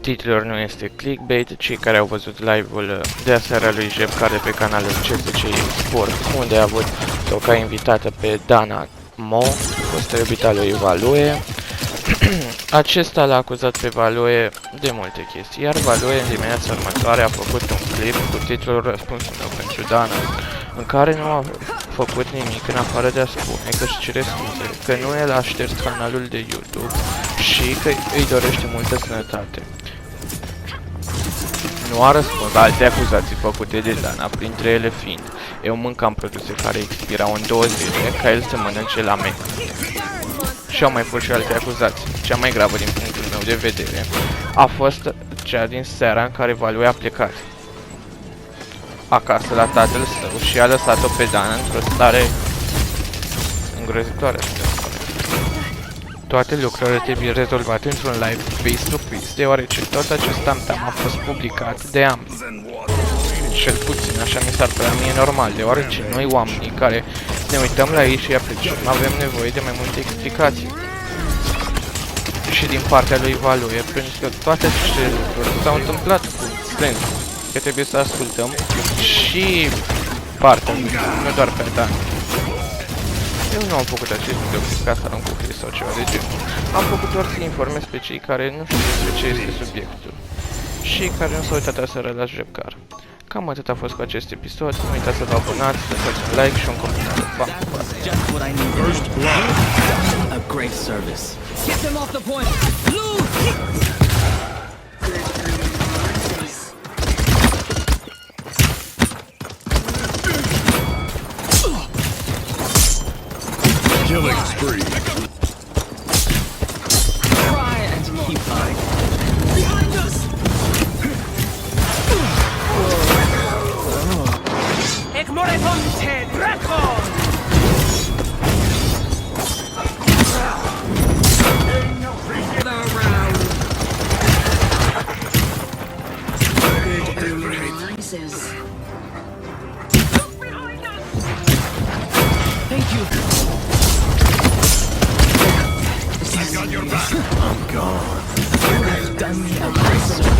Titlul nu este clickbait. Cei care au văzut live-ul de aseară lui Jebcar pe canalul CSC Sport, unde a avut ca invitată pe Dana Mo, fostă iubita lui Value. Acesta l-a acuzat pe Value de multe chestii, iar Value în dimineața următoare a făcut un clip cu titlul Răspunsul meu pentru Dana, în care nu a făcut nimic în afară de a spune că își cere scuze, că nu el a șters canalul de YouTube și că îi dorește multă sănătate. Nu a răspuns la alte acuzații făcute de Dana, printre ele fiind: eu mâncam produse care expirau în 2 zile, ca el să mănânce la mec. Și au mai fost și alte acuzații. Cea mai gravă din punctul meu de vedere a fost cea din seara în care Value a plecat acasă la tatăl său și a lăsat-o pe Dana într-o stare îngrozitoare. Toate lucrurile trebuie rezolvate într-un live face-to-face, deoarece tot acest tam-tam a fost publicat de ambii. Cel puțin așa mi s-ar părea mie normal, deoarece noi oamenii care ne uităm la ei și apreciem avem nevoie de mai multe explicații. Și din partea lui Value, pentru că toate aceste lucruri s-au întâmplat cu Friends, că trebuie să ascultăm și partea, nu doar pe Dan. Eu nu am făcut acest video ca să arunc cu hate sau ceva de genul. Am făcut doar să informez pe cei care nu știu despre ce este subiectul și care nu s-au uitat aseară la Jebcar. Cam atât a fost cu acest episod. Nu uitați să vă abonați, să dați un like și un comentariu. Killing spree. Try and keep going. Behind us! Ik moretonte Draco! Thank you. I got your back. I'm gone. You have done me a great service.